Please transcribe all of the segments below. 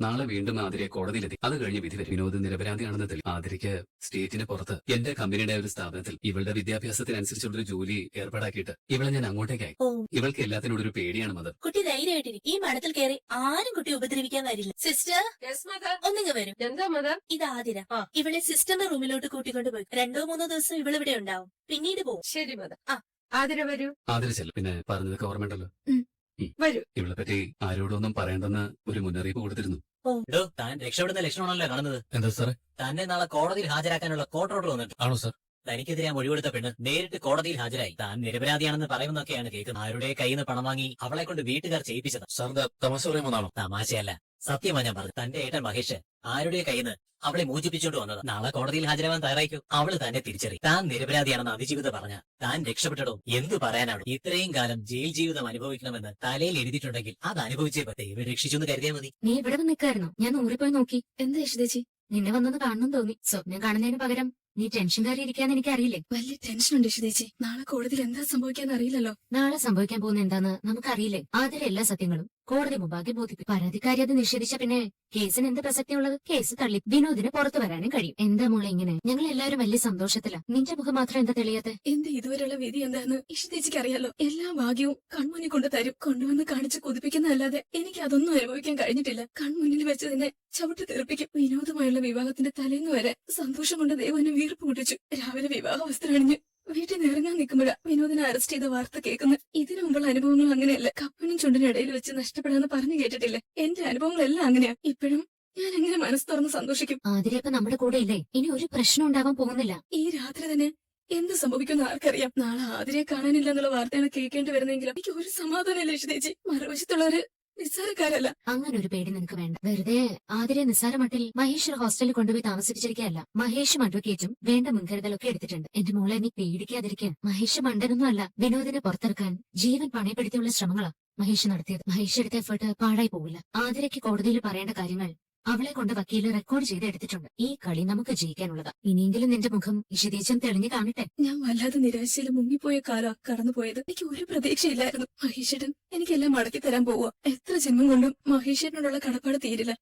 നാളെ വീണ്ടും ആതിരയെ കോടതിയിലെത്തി. അത് കഴിഞ്ഞ് വിധി വരും. വിനോദ് നിരപരാധിയാണെന്ന് തെളിയും. ആതിരയ്ക്ക് സ്റ്റേറ്റിന് പുറത്ത് എന്റെ കമ്പനിയുടെ ഒരു സ്ഥാപനത്തിൽ ഇവളുടെ വിദ്യാഭ്യാസത്തിനനുസരിച്ചുള്ളൊരു ജോലി ഏർപ്പാടാക്കിയിട്ട് ഇവളെ ഞാൻ അങ്ങോട്ടേക്കായി. ഇവൾക്ക് എല്ലാത്തിനോടൊരു പേടിയാണ് മദർ. കുട്ടി ധൈര്യമായിട്ടിരിക്കും. ഈ മഠത്തിൽ കയറി ആരും കുട്ടി ഉപദ്രവിക്കാൻ വരില്ല. സിസ്റ്റർ ഒന്നിങ്ങ് വരും. എന്താ മദർ? ഇത് ആതിര. ഇവളെ സിസ്റ്ററിന്റെ റൂമിലോട്ട് കൂട്ടിക്കൊണ്ട് പോയി 2-3 ദിവസം ഇവളിവിടെ ഉണ്ടാവും. പിന്നീട് പോകും. ശരി മദർ. ആതിര വരൂ. ആതിര ചെല്ലും. പിന്നെ പറഞ്ഞതൊക്കെ ഓർമ്മയുണ്ടല്ലോ. വരൂ. ഇവളെ പറ്റി ആരോടൊന്നും പറയണ്ടെന്ന് ഒരു മുന്നറിയിപ്പ് കൊടുത്തിരുന്നു. താൻ രക്ഷപ്പെടുന്ന ലക്ഷണമാണല്ലോ കാണുന്നത്. എന്താ സാറേ? തന്നെ നാളെ കോടതിയിൽ ഹാജരാക്കാനുള്ള കോർട്ട് ഓർഡർ വന്നിട്ട്. ആണോ സാർ? തനിക്കെതിരെ മൊഴികൊടുത്ത പെണ്ണ് നേരിട്ട് കോടതിയിൽ ഹാജരായി. താൻ നിരപരാധിയാണെന്ന് പറയുമെന്നൊക്കെയാണ് കേൾക്കുന്നത്. ആരുടെ കയ്യിൽ നിന്ന് പണം വാങ്ങി അവളെ കൊണ്ട് വീട്ടുകാർ ചെയ്യിപ്പിച്ചത്. സാറിന്റെ തമാശ പറയുമ്പോഴാണോ? തമാശയല്ല, സത്യമാ ഞാൻ പറഞ്ഞു. തന്റെ ഏട്ടൻ മഹേഷ് ആരുടെ കയ്യിൽ നിന്ന് അവളെ മോചിപ്പിച്ചോണ്ട് വന്നത്. നാളെ കോടതിയിൽ ഹാജരാവാൻ തയ്യാറായിക്കും. അവള് തന്നെ തിരിച്ചറിയും. താൻ നിരപരാധിയാണെന്ന് അതിജീവിത പറഞ്ഞ താൻ രക്ഷപ്പെട്ടോ. എന്തു പറയാനാണ്? ഇത്രയും കാലം ജയിൽ ജീവിതം അനുഭവിക്കണമെന്ന് തലയിൽ എഴുതിയിട്ടുണ്ടെങ്കിൽ അത് അനുഭവിച്ചേ പറ്റേ. ഇവ രക്ഷിച്ചു കരുതിയാൽ മതി. നീ ഇവിടെ നിൽക്കായിരുന്നു. ഞാൻ ഊറിപ്പോയി നോക്കി. എന്താ യശോദേച്ചി? നിന്നെ വന്നത് കാണണം തോന്നി. സ്വപ്നം കാണുന്നതിന് പകരം നീ ടെൻഷൻകാരി ഇരിക്കാന്ന് എനിക്കറിയില്ലേ? വലിയ ടെൻഷനുണ്ട് യശോദേച്ചി. നാളെ കോടതിയിൽ എന്താ സംഭവിക്കാന്ന് അറിയില്ലല്ലോ. നാളെ സംഭവിക്കാൻ പോകുന്ന എന്താന്ന് നമുക്കറിയില്ലേ? ആദ്യം എല്ലാ സത്യങ്ങളും കോടതി മുമ്പാകെ ബോധിപ്പിക്കും. പരാതിക്കാരി അത് നിഷേധിച്ച പിന്നെ കേസിന് എന്ത് പ്രസക്തിയുള്ളത്? കേസ് തള്ളി വിനോദിന് പുറത്തു വരാനും കഴിയും. എന്താ മോളെ ഇങ്ങനെ? ഞങ്ങൾ എല്ലാവരും വലിയ സന്തോഷത്തിലാ. നിന്റെ മുഖം മാത്രം എന്താ തെളിയാത്തെ? എന്റെ ഇതുവരെയുള്ള വിധി എന്താന്ന് യശോദേച്ചിക്ക് അറിയാലോ. എല്ലാ ഭാഗ്യവും കൺമുന്നിൽ കൊണ്ട് തരും. കൊണ്ടുവന്ന് കാണിച്ച് കൊതിപ്പിക്കുന്നതല്ലാതെ എനിക്ക് അതൊന്നും അനുഭവിക്കാൻ കഴിഞ്ഞിട്ടില്ല. കൺമുന്നിൽ വെച്ച് തന്നെ ചവിട്ടി തെറിപ്പിക്കും. വിനോദമായുള്ള വിവാഹത്തിന്റെ തലേന്ന് വരെ സന്തോഷം കൊണ്ട് ദൈവനെ വീർപ്പ് മുട്ടിച്ചു. രാവിലെ വിവാഹ വസ്ത്രം അണിഞ്ഞ് വീട്ടിൽ നിന്ന് ഇറങ്ങാൻ നിൽക്കുമ്പോഴാ വിനോദിനെ അറസ്റ്റ് ചെയ്ത വാർത്ത കേൾക്കുന്നത്. ഇതിനു മുമ്പുള്ള അനുഭവങ്ങൾ അങ്ങനെയല്ല. കപ്പനും ചുണ്ടിനും ഇടയിൽ വെച്ച് നഷ്ടപ്പെടാന്ന് പറഞ്ഞു കേട്ടിട്ടില്ലേ? എന്റെ അനുഭവങ്ങളെല്ലാം അങ്ങനെയാ. ഇപ്പോഴും ഞാൻ എങ്ങനെ മനസ്സ് തുറന്ന് സന്തോഷിക്കും? ആതിര ഇപ്പൊ നമ്മുടെ കൂടെ ഇല്ലേ? ഇനി ഒരു പ്രശ്നം ഉണ്ടാവാൻ പോകുന്നില്ല. ഈ രാത്രി തന്നെ എന്ത് സംഭവിക്കുമെന്ന് ആർക്കറിയാം. നാളെ ആതിരയെ കാണാനില്ല എന്നുള്ള വാർത്തയാണ് കേൾക്കേണ്ടി വരുന്നെങ്കിലും എനിക്ക് ഒരു സമാധാനമില്ല യശോദേച്ചി. മറുവശത്തുള്ളവര് നിസ്സാരക്കാരല്ല. അങ്ങനെ ഒരു പേടി നിനക്ക് വേണ്ട. വെറുതെ ആതിരെ നിസ്സാര മട്ടിൽ മഹേഷ് ഹോസ്റ്റലിൽ കൊണ്ടുപോയി താമസിപ്പിച്ചിരിക്കുകയല്ല. മഹേഷും അഡ്വക്കേറ്റും വേണ്ട മുൻകരുതലൊക്കെ എടുത്തിട്ടുണ്ട്. എന്റെ മോളെ നീ പേടിക്കാതിരിക്കുക. മഹേഷ് മണ്ടനൊന്നും അല്ല. വിനോദിനെ പുറത്തിറക്കാൻ ജീവൻ പണയപ്പെടുത്തിയുള്ള ശ്രമങ്ങളാ മഹേഷ് നടത്തിയത്. മഹേഷ് എടുത്ത എഫേർട്ട് പാഴായി പോകില്ല. ആതിരയ്ക്ക് കോടതിയിൽ പറയേണ്ട കാര്യങ്ങൾ അവളെ കൊണ്ട് വക്കീല് റെക്കോർഡ് ചെയ്ത് എടുത്തിട്ടുണ്ട്. ഈ കളി നമുക്ക് ജയിക്കാനുള്ളതാ. ഇനിയെങ്കിലും നിന്റെ മുഖം ഇഷിതീച്ചും തെളിഞ്ഞു കാണട്ടെ. ഞാൻ വല്ലാതെ നിരാശയിൽ മുങ്ങിപ്പോയ കാലം കടന്നുപോയത്. എനിക്ക് ഒരു പ്രതീക്ഷയില്ലായിരുന്നു. മഹേശ്വരൻ എനിക്കെല്ലാം മടക്കി തരാൻ പോവുക. എത്ര ജന്മം കൊണ്ടും മഹേശ്വരനോടുള്ള കടപ്പാട് തീരില്ല.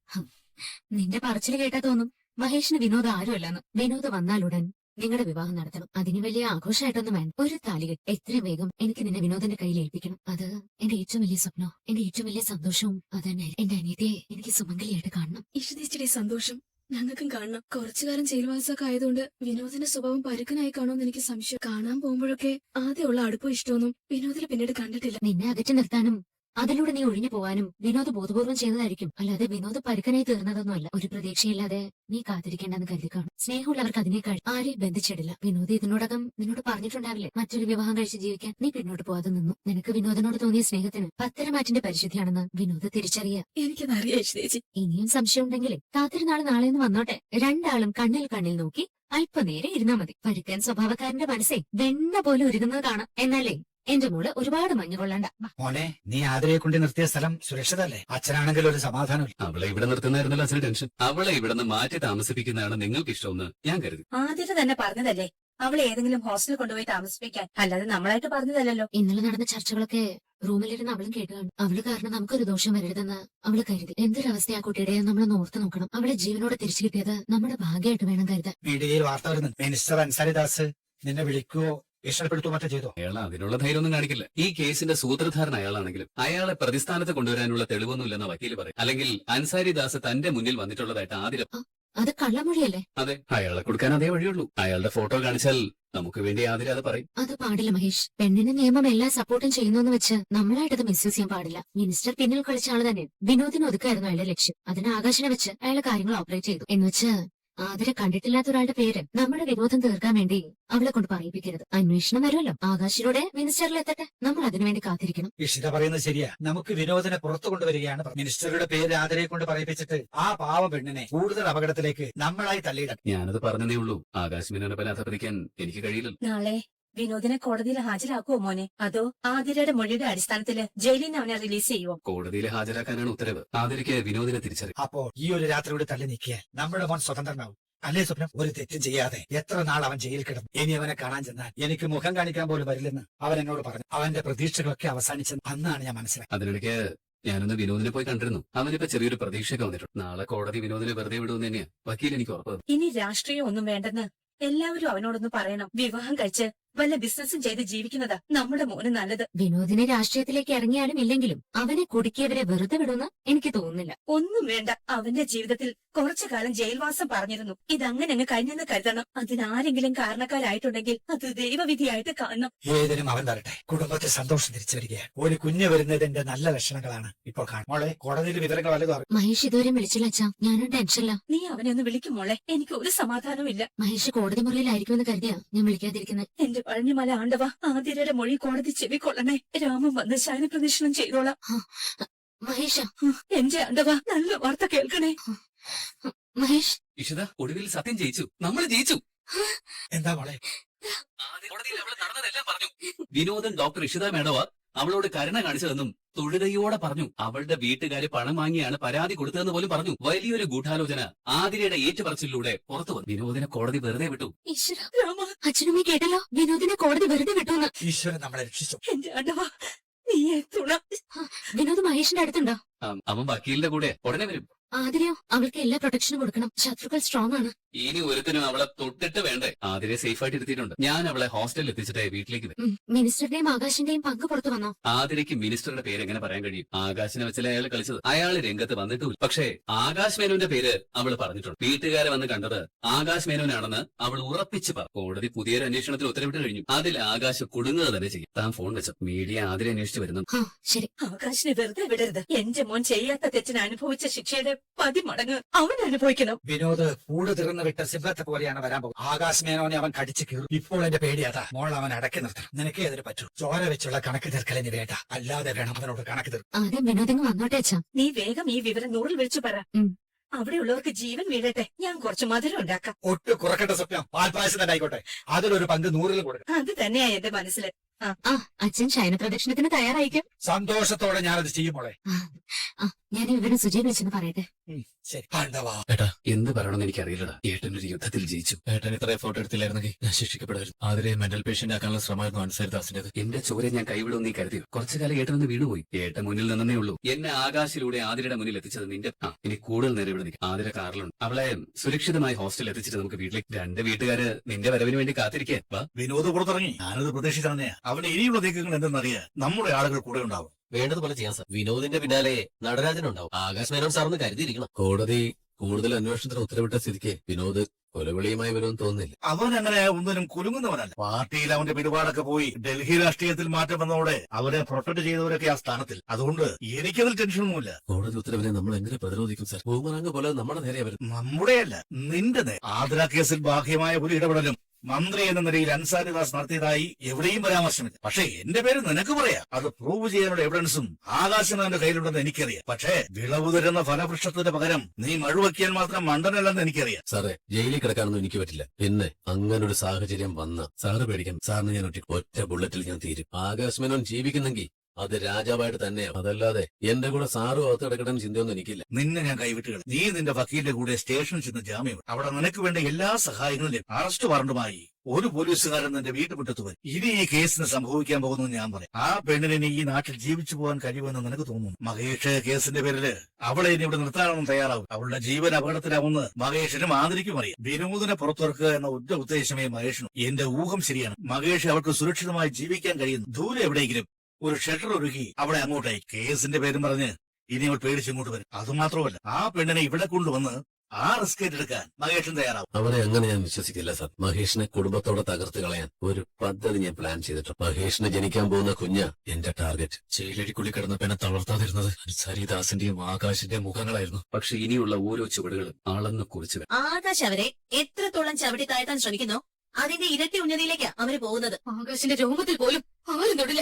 നിന്റെ പറച്ചില് കേട്ടാ തോന്നും മഹേഷിന് വിനോദ് ആരുമല്ലെന്ന്. വിനോദ് വന്നാലുടൻ നിങ്ങളുടെ വിവാഹം നടത്തണം. അതിന് വലിയ ആഘോഷമായിട്ടൊന്നും വേണ്ട. ഒരു താലികെട്ട് എത്രയും വേഗം എനിക്ക് നിന്നെ വിനോദിന്റെ കയ്യിൽ ഏൽപ്പിക്കണം. അത് എന്റെ ഏറ്റവും വലിയ സ്വപ്നോ, എന്റെ ഏറ്റവും വലിയ സന്തോഷവും അതന്നെ. എന്റെ അനിയത്തിയെ എനിക്ക് സുമംഗലിയായിട്ട് കാണണം. ഇഷ്ടതിച്ചിടെ സന്തോഷം ഞങ്ങൾക്കും കാണണം. കുറച്ചുകാലം ജയിൽവാസമൊക്കെ ആയതുകൊണ്ട് വിനോദിന്റെ സ്വഭാവം പരുക്കനായി കാണുമെന്ന് എനിക്ക് സംശയം. കാണാൻ പോകുമ്പോഴൊക്കെ ആദ്യമുള്ള അടുപ്പം ഇഷ്ടമൊന്നും വിനോദിനെ പിന്നീട് കണ്ടിട്ടില്ല. നിന്നെ അകറ്റി നിർത്താനും അതിലൂടെ നീ ഒഴിഞ്ഞു പോവാനും വിനോദ് ബോധപൂർവ്വം ചെയ്തതായിരിക്കും. അല്ലാതെ വിനോദ് പരുക്കനായി തീർന്നതൊന്നുമല്ല. ഒരു പ്രതീക്ഷയില്ലാതെ നീ കാത്തിരിക്കേണ്ടെന്ന് കരുതി കാണും. സ്നേഹമുള്ളവർക്ക് അതിനേക്കാൾ ആരെയും ബന്ധിച്ചിടില്ല. വിനോദ് ഇതിനോടകം നിന്നോട് പറഞ്ഞിട്ടുണ്ടാവില്ലേ മറ്റൊരു വിവാഹം കഴിച്ച് ജീവിക്കാൻ. നീ പിന്നോട്ട് പോവാതെ നിന്നു. നിനക്ക് വിനോദിനോട് തോന്നിയ സ്നേഹത്തിന് പത്തരമാറ്റിന്റെ പരിശുദ്ധിയാണെന്ന് വിനോദ് തിരിച്ചറിയുക. എനിക്കതറിയാം ചേച്ചി. ഇനിയും സംശയം ഉണ്ടെങ്കിലേ കാത്തിരുന്നാള് നാളെന്ന് വന്നോട്ടെ. രണ്ടാളും കണ്ണിൽ കണ്ണിൽ നോക്കി അല്പനേരം ഇരുന്നാ മതി. പരുക്കൻ സ്വഭാവക്കാരന്റെ മനസ്സേ വെണ്ണ പോലെ ഒരുങ്ങുന്നത് കാണാം. എന്നാലേ എന്റെ മോള് ഒരുപാട് മഞ്ഞു കൊള്ളണ്ട. മോനെ, നീ ആതിരയെ കൊണ്ട് നിർത്തിയ സ്ഥലം സുരക്ഷിതല്ലേ? അച്ഛനാണെങ്കിൽ ഒരു സമാധാനം. അവളെ ഇവിടെ നിർത്തുന്നായിരുന്നല്ലോ അച്ഛന് ടെൻഷൻ. അവളെ ഇവിടെ നിന്ന് മാറ്റി താമസിപ്പിക്കുന്നതാണ് നിങ്ങൾക്ക് ഇഷ്ടമെന്ന് ഞാൻ കരുതി. ആതിര തന്നെ പറഞ്ഞതല്ലേ അവളെ ഏതെങ്കിലും ഹോസ്റ്റലിൽ കൊണ്ടുപോയി താമസിപ്പിക്കാൻ. അല്ലാതെ നമ്മളായിട്ട് പറഞ്ഞതല്ലോ. ഇന്നലെ നടന്ന ചർച്ചകളൊക്കെ റൂമിലിരുന്ന് അവളും കേട്ടുകയാണ്. അവള് കാരണം നമുക്കൊരു ദോഷം വരരുതെന്ന് അവള് കരുതി. എന്തൊരവസ്ഥ ആ കുട്ടിയുടെ നമ്മൾ ഓർത്ത് നോക്കണം. അവളെ ജീവനോടെ തിരിച്ചു കിട്ടിയത് നമ്മുടെ ഭാഗ്യമായിട്ട് വേണം കരുതാൻ. മീഡിയയിൽ വാർത്ത വരുന്നു. മിനിസ്റ്റർ അൻസാരിദാസ് നിന്നെ വിളിക്കുകയോ ഭീഷണിപ്പെടുത്തുകയോ മറ്റോ ചെയ്തോ? അയാൾ അതിനുള്ള ധൈര്യമൊന്നും കാണിക്കില്ല. ഈ കേസിന്റെ സൂത്രധാരൻ അയാളാണെങ്കിലും അയാളെ പ്രതിസ്ഥാനത്ത് കൊണ്ടുവരാനുള്ള തെളിവൊന്നുമില്ലെന്ന വക്കീല് പറയും. അല്ലെങ്കിൽ അൻസാരി ദാസ് തന്റെ മുന്നിൽ വന്നിട്ടുള്ളതായിട്ട് ആതിര. അത് കള്ളമൊഴിയല്ലേ? അതെ, അയാളെ കൊടുക്കാൻ അതേ വഴിയുള്ളൂ. അയാളുടെ ഫോട്ടോ കാണിച്ചാൽ നമുക്ക് വേണ്ടി ആതിര അത് പറയും. അത് പാടില്ല മഹേഷ്. പെണ്ണിന് നിയമം എല്ലാ സപ്പോർട്ടും ചെയ്യുന്നു വെച്ച് നമ്മളായിട്ടത് മിസ്യൂസ് ചെയ്യാൻ പാടില്ല. മിനിസ്റ്റർ പിന്നിൽ കളിച്ച ആള് തന്നെ. വിനോദിന് ഒതുക്കായിരുന്നു അയാളുടെ ലക്ഷ്യം. അതിന് ആകാശനെ വെച്ച് അയാളെ കാര്യങ്ങൾ ഓപ്പറേറ്റ് ചെയ്തു. എന്നുവെച്ച് ആതിര കണ്ടിട്ടില്ലാത്ത ഒരാളുടെ പേര് നമ്മുടെ വിരോധം തീർക്കാൻ വേണ്ടി അവളെ കൊണ്ട് പറയിപ്പിക്കരുത്. അന്വേഷണം വരുമല്ലോ. ആകാശിലൂടെ മിനിസ്റ്ററിലെത്തട്ടെ. നമ്മൾ അതിനുവേണ്ടി കാത്തിരിക്കണം. ഇഷിത പറയുന്നത് ശരിയാ. നമുക്ക് വിനോദിനെ പുറത്തു കൊണ്ടുവരികയാണ്. മിനിസ്റ്ററുടെ പേര് ആതിരയെ കൊണ്ട് പറയിപ്പിച്ചിട്ട് ആ പാവ പെണ്ണിനെ കൂടുതൽ അപകടത്തിലേക്ക് നമ്മളായി തള്ളിയിടാം. ഞാനത് പറഞ്ഞതേ ഉള്ളൂ. ആകാശ് മേനോനെ പോലെ അധപ്പതിക്കാൻ എനിക്ക് കഴിയില്ല. നാളെ വിനോദിനെ കോടതിയിൽ ഹാജരാക്കുവോ മോനെ? അതോ ആതിരയുടെ മൊഴിയുടെ അടിസ്ഥാനത്തില് ജയിലിൽ നിന്ന് അവനെ റിലീസ് ചെയ്യുവോ? കോടതിയിൽ ഹാജരാക്കാനാണ് ഉത്തരവ്. ആതിരയ്ക്ക് വിനോദിനെ തിരിച്ചറിയും. അപ്പോ ഈ ഒരു രാത്രി കൂടി തള്ളി നീക്കിയാൽ നമ്മുടെ മോൻ സ്വതന്ത്രനാവും. അല്ലേ സ്വപ്നം? ഒരു തെറ്റും ചെയ്യാതെ എത്ര നാൾ അവൻ ജയിലിൽ കിടന്നു. ഇനി അവനെ കാണാൻ ചെന്നാൽ എനിക്ക് മുഖം കാണിക്കാൻ പോലും വരില്ലെന്ന് അവൻ എന്നോട് പറഞ്ഞു. അവന്റെ പ്രതീക്ഷകളൊക്കെ അവസാനിച്ചെന്ന് അന്നാണ് ഞാൻ മനസ്സിലാക്കി. അതിനിടയ്ക്ക് ഞാനൊന്ന് വിനോദിനെ പോയി കണ്ടിരുന്നു. അവനിപ്പോ ചെറിയൊരു പ്രതീക്ഷയൊക്കെ വന്നിട്ടുണ്ട്. നാളെ കോടതി വിനോദിനെ വെറുതെ വിടുമെന്ന് തന്നെയാ വക്കീൽ എനിക്ക് ഉറപ്പ്. ഇനി രാഷ്ട്രീയം ഒന്നും വേണ്ടെന്ന് എല്ലാവരും അവനോടൊന്ന് പറയണം. വിവാഹം കഴിച്ച് വല്ല ബിസിനസ്സും ചെയ്ത് ജീവിക്കുന്നതാ നമ്മുടെ മോന് നല്ലത്. വിനോദിനെ രാഷ്ട്രീയത്തിലേക്ക് ഇറങ്ങിയാലും ഇല്ലെങ്കിലും അവനെ കുടുക്കിയവരെ വെറുതെ വിടുമെന്ന് എനിക്ക് തോന്നുന്നില്ല. ഒന്നും വേണ്ട. അവന്റെ ജീവിതത്തിൽ കുറച്ചു കാലം ജയിൽവാസം പറഞ്ഞിരുന്നു. ഇതങ്ങനെ അങ്ങ് കഴിഞ്ഞെന്ന് കരുതണം. അതിനാരെങ്കിലും കാരണക്കാരായിട്ടുണ്ടെങ്കിൽ അത് ദൈവവിധിയായിട്ട് കാണണം. ഏതിനും അവൻ തരട്ടെ. കുടുംബത്തെ സന്തോഷം തിരിച്ചു വരികയാണ്. ഒരു കുഞ്ഞ് വരുന്നതിന്റെ നല്ല ലക്ഷണങ്ങളാണ് ഇപ്പോൾ കാണും. മോളെ, കോടതിയിൽ വിവരങ്ങൾ വല്ലതും അറിയും? മഹേഷ് ഇതുവരെ വിളിച്ചില്ല അച്ഛാ. ഞാനും ടെൻഷനില്ല. നീ അവനെ ഒന്ന് വിളിക്കും മോളെ. എനിക്ക് ഒരു സമാധാനവും ഇല്ല. മഹേഷ് കോടതി മുറിയിലായിരിക്കുമെന്ന് കരുതിയാ ഞാൻ വിളിക്കാതിരിക്കുന്നത്. എന്റെ പഴഞ്ഞുമല ആണ്ടവ, ആതിരയുടെ മൊഴി കോടതി ചെവിക്കൊള്ളണേ. രാമൻ വന്ന് ശയനപ്രദക്ഷിണം ചെയ്തോളാം. മഹേഷ, എന്റെ ആണ്ടവ, നല്ല വാർത്ത കേൾക്കണേ. മഹേഷ്, ഇഷിത, ഒടുവിൽ സത്യം ജയിച്ചു. നമ്മൾ ജയിച്ചു. എന്താ മോളെ? ആദ്യ കോടതിയിൽ അവൾ നടന്നതെല്ലാം പറഞ്ഞു. വിനോദൻ ഡോക്ടർ ഇഷിത മേഡവ അവളോട് കരുണ കാണിച്ചതെന്നും തൊഴുകയോടെ പറഞ്ഞു. അവളുടെ വീട്ടുകാര് പണം വാങ്ങിയാണ് പരാതി കൊടുത്തതെന്ന് പോലും പറഞ്ഞു. വലിയൊരു ഗൂഢാലോചന ആതിരയുടെ ഏറ്റുപറച്ചിലൂടെ പുറത്തു വന്നു. വിനോദിനെ കോടതി വെറുതെ വിട്ടു. ഈശ്വര, രാമ, അച്ഛനുമ്മ കേട്ടല്ലോ, വിനോദിനെ കോടതി വെറുതെ വിട്ടുന്ന്. ഈശ്വരൻ നമ്മളെ രക്ഷിച്ചു. എന്റെ ആണ്ടവ, നീയെ തുണ. വിനോദ് മഹേഷിന്റെ അടുത്തുണ്ടോ? അവൻ വക്കീലിന്റെ കൂടെ ഉടനെ വരും. ആതിരയോ? അവൾക്ക് എല്ലാ പ്രൊട്ടക്ഷനും കൊടുക്കണം. ശത്രുക്കൾ സ്ട്രോങ് ആണ്. ഇനി ഒരുത്തിനും അവളെ തൊട്ടിട്ട് വേണ്ടേ. ആതിരെ സേഫ് ആയിട്ട് ഇരുത്തിയിട്ടുണ്ട്. ഞാൻ അവളെ ഹോസ്റ്റലിൽ എത്തിച്ചിട്ട് വീട്ടിലേക്ക് വരും. മിനിസ്റ്ററുടെയും ആകാശിന്റെയും പങ്ക് പുറത്തു വന്നോ? ആതിരയ്ക്ക് മിനിസ്റ്ററുടെ പേര് എങ്ങനെ പറയാൻ കഴിയും? ആകാശിനെ വെച്ചല്ലേ അയാൾ കളിച്ചത്. അയാൾ രംഗത്ത് വന്നിട്ടില്ല. പക്ഷേ ആകാശ് മേനോന്റെ പേര് അവൾ പറഞ്ഞിട്ടുണ്ട്. വീട്ടുകാരെ വന്ന് കണ്ടത് ആകാശ് മേനോനാണെന്ന് അവൾ ഉറപ്പിച്ച് പറഞ്ഞു. കോടതി പുതിയൊരു അന്വേഷണത്തിന് ഉത്തരവിട്ട് കഴിഞ്ഞു. അതിൽ ആകാശ് കുടുങ്ങുക തന്നെ ചെയ്യും. താൻ ഫോൺ വെച്ചു. മീഡിയ ആതിരെ അന്വേഷിച്ച് വരുന്നു. ശരി. ആകാശിനെ വെറുതെ വിടരുത്. എന്റെ മോൻ ചെയ്യാത്ത തെറ്റിന് അനുഭവിച്ച ശിക്ഷയുടെ 10 മടങ്ങ് അവൻ അനുഭവിക്കണം. വിനോദ് കൂട് തുറന്നു വിട്ട സിംഹത്തെ പോലെയാണ് വരാൻ പോകുന്നത്. ആകാശ് മേനോനെ അവൻ കടിച്ചു കീറും. ഇപ്പോൾ എന്റെ പേടി അതാ. മോൾ അവൻ അടക്കി നിർത്തണം. നിനക്കേ അതിന് പറ്റൂ. ചോര വെച്ചുള്ള കണക്ക് തീർക്കലിന് വേണ്ട. അല്ലാതെ വേണം അവനോട് കണക്ക് തീർക്കും. ആദ്യം വിനോദിന് വന്നോട്ടെ അച്ഛാ. നീ വേഗം ഈ വിവരം 100-ൽ വിളിച്ചു പറ. അവിടെയുള്ളവർക്ക് ജീവൻ വീഴട്ടെ. ഞാൻ കുറച്ച് മധുരം ഉണ്ടാക്കാം. ഒട്ടും കുറക്കട്ടെ സ്വപ്നം. പാൽപ്പായസം തന്നെ ആയിക്കോട്ടെ. അതിലൊരു പങ്ക് 100-ൽ കൊടുക്കും. അത് തന്നെയാ എന്റെ മനസ്സിൽ. അച്ഛൻ ശയന പ്രദക്ഷിണത്തിന് തയ്യാറായിരിക്കും. സന്തോഷത്തോടെ ഞാനത് ചെയ്യും മോളെ. ഞാൻ ഇവരെ സുജയ് വിളിച്ചെന്ന് പറയട്ടെ. ശരി. പാണ്ഡവാ, ഏട്ടാ, എന്ത് പറയണമെന്ന് എനിക്കറിയില്ലടാ. ഏട്ടനൊരു യുദ്ധത്തിൽ ജയിച്ചു. ഏട്ടൻ ഇത്ര എഫോർട്ട് എടുത്തില്ലായിരുന്നെങ്കിൽ ഞാൻ ശിക്ഷിക്കപ്പെടായിരുന്നു. ആതിരെ മെന്റൽ പേഷ്യന്റ് ആക്കാനുള്ള ശ്രമമായിരുന്നു അൻസാരിദാസിന്റേത്. എന്റെ ചോര ഞാൻ കൈവിടുമെന്ന് നീ കരുതിയോ? കുറച്ചു കാലം ഏട്ടനൊന്ന് വീണുപോയി. ഏട്ടൻ മുന്നിൽ നിന്നേ ഉള്ളൂ. എന്നെ ആകാശിലൂടെ ആതിരയുടെ മുന്നിൽ എത്തിച്ചത് നിന്റെ. ഇനി കൂടുതൽ നേരം ഇവിടെ നിൽക്കും. ആതിര കാറിലുണ്ട്. അവളെ സുരക്ഷിതമായി ഹോസ്റ്റലിൽ എത്തിച്ചിട്ട് നമുക്ക് വീട്ടിലേക്ക്. 2 വീട്ടുകാര് നിന്റെ വരവിന് വേണ്ടി കാത്തിരിക്കുക. വാ. വിനോദ് പുറത്തിറങ്ങി. ഞാനത് പ്രതീക്ഷിച്ചു തന്നെയാ. അവന് ഇനിയുള്ള നീക്കങ്ങൾ എന്തെന്നറിയാൻ നമ്മുടെ ആളുകൾ കൂടെ ഉണ്ടാവും. വേണ്ടതുപോലെ ചെയ്യാം സാർ. വിനോദിന്റെ പിന്നാലെ നടരാജനുണ്ടാവും. ആകാശ് മേനോൻ സാറിന് കരുതിയിരിക്കണം. കോടതി കൂടുതൽ അന്വേഷണത്തിന് ഉത്തരവിട്ട സ്ഥിതിക്ക് വിനോദ് കൊലവിളിയുമായി വരുമെന്ന് തോന്നുന്നില്ല. അവൻ അങ്ങനെ ഒന്നിനും കുലുങ്ങുന്നവനല്ല. പാർട്ടിയിൽ അവന്റെ പിടിപാടൊക്കെ പോയി ഡൽഹി രാഷ്ട്രീയത്തിൽ മാറ്റം വന്നതോടെ അവരെ പ്രൊട്ടക്ട് ചെയ്തവരൊക്കെ ആ സ്ഥാനത്തിൽ. അതുകൊണ്ട് എനിക്കതിൽ ടെൻഷനൊന്നുമില്ല. കോടതി ഉത്തരവിനെ നമ്മൾ എങ്ങനെ പ്രതിരോധിക്കും സാർ? ബൂമറാങ് പോലെ നമ്മുടെ നേരെ വരും. നമ്മുടെയല്ല, നിന്റെ നേരെ. ആതിര കേസിൽ ബാഹ്യമായ ഒരു ഇടപെടലും മന്ത്രി എന്ന നിലയിൽ അൻസാരിദാസ് നടത്തിയതായി എവിടെയും പരാമർശമില്ല. പക്ഷേ എന്റെ പേര് നിനക്ക് പറയാം. അത് പ്രൂവ് ചെയ്യാനുള്ള എവിഡൻസും ആകാശമാന്റെ കയ്യിലുണ്ടെന്ന് എനിക്കറിയാം. പക്ഷേ വിളവ് തരുന്ന ഫലവൃക്ഷത്തിന് പകരം നീ മഴുവയ്ക്കാൻ മാത്രം മണ്ടനല്ലെന്ന് എനിക്കറിയാം. സാറേ, ജയിലിൽ കിടക്കാനൊന്നും എനിക്ക് പറ്റില്ല. പിന്നെ അങ്ങനൊരു സാഹചര്യം വന്ന സാറ് പേടിക്കും. സാറിന് ഞാൻ ഒറ്റ ബുള്ളറ്റിൽ ഞാൻ തീരും. ആകാശ് മേനോൻ ജീവിക്കുന്നെങ്കിൽ അത് രാജാവായിട്ട് തന്നെയാണ്. അതല്ലാതെ എന്റെ കൂടെ സാറും അകത്ത് കിടക്കണമെന്ന് ചിന്തയൊന്നും എനിക്കില്ല. നിന്നെ ഞാൻ കൈവിട്ടുകൾ. നീ നിന്റെ വക്കീലിന്റെ കൂടെ സ്റ്റേഷനിൽ ചെന്ന് ജാമ്യം. അവിടെ നിനക്ക് വേണ്ട എല്ലാ സഹായങ്ങളും ലഭിക്കും. അറസ്റ്റ് വാറണ്ടുമായി ഒരു പോലീസുകാരൻ നിന്റെ വീട്ടുമുറ്റത്ത് വരും. ഇനി ഈ കേസിന് സംഭവിക്കാൻ പോകുന്നു ഞാൻ പറയാം. ആ പെണ്ണിനെ ഇനി ഈ നാട്ടിൽ ജീവിച്ചു പോകാൻ കഴിയുമെന്ന് നിനക്ക് തോന്നുന്നു. മഹേഷ് കേസിന്റെ പേരില് അവളെ ഇനി ഇവിടെ നിർത്താനൊന്നും തയ്യാറാവും. അവളുടെ ജീവൻ അപകടത്തിലാവുമെന്ന് മഹേഷിനും ആതിരയ്ക്കും അറിയാം. വിനോദിനെ പുറത്തിറക്കുക എന്ന ഒറ്റ ഉദ്ദേശമേ മഹേഷിനും. എന്റെ ഊഹം ശരിയാണ്. മഹേഷ് അവൾക്ക് സുരക്ഷിതമായി ജീവിക്കാൻ കഴിയുന്നു. ദൂരെ എവിടെയെങ്കിലും ഒരു ഷെൽട്ടർ ഒരുക്കി അവളെ അങ്ങോട്ടായി. കേസിന്റെ പേരും പറഞ്ഞ് ഇനി അവൾ പേടിച്ചിങ്ങോട്ട് വരും. അതുമാത്രമല്ല, ആ പെണ്ണിനെ ഇവിടെ കൊണ്ടുവന്ന് ആ റിസ്ക് ഏറ്റെടുക്കാൻ മഹേഷൻ തയ്യാറാവും. അവനെ അങ്ങനെ ഞാൻ വിശ്വസിക്കില്ല സാർ. മഹേഷിനെ കുടുംബത്തോടെ തകർത്ത് കളയാൻ ഒരു പദ്ധതി ഞാൻ പ്ലാൻ ചെയ്തിട്ടുണ്ട്. മഹേഷിന് ജനിക്കാൻ പോകുന്ന കുഞ്ഞ എന്റെ ടാർഗറ്റ്. ജയിലടിക്കുള്ളിൽ കിടന്ന പെണ്ണെ തളർത്താതിരുന്നത് സരിദാസിന്റെയും ആകാശിന്റെയും മുഖങ്ങളായിരുന്നു. പക്ഷെ ഇനിയുള്ള ഓരോ ചുവടുകളും ആളെന്ന് കുറിച്ച് ആകാശ് അവരെ എത്രത്തോളം ചവിട്ടി താഴ്ത്താൻ ശ്രമിക്കുന്നോ അതിന്റെ ഇരട്ടി ഉന്നതിയിലേക്കാ അവര് പോകുന്നത്. ആകാശിന്റെ രോമത്തിൽ പോലും ആരും തൊടില്ല.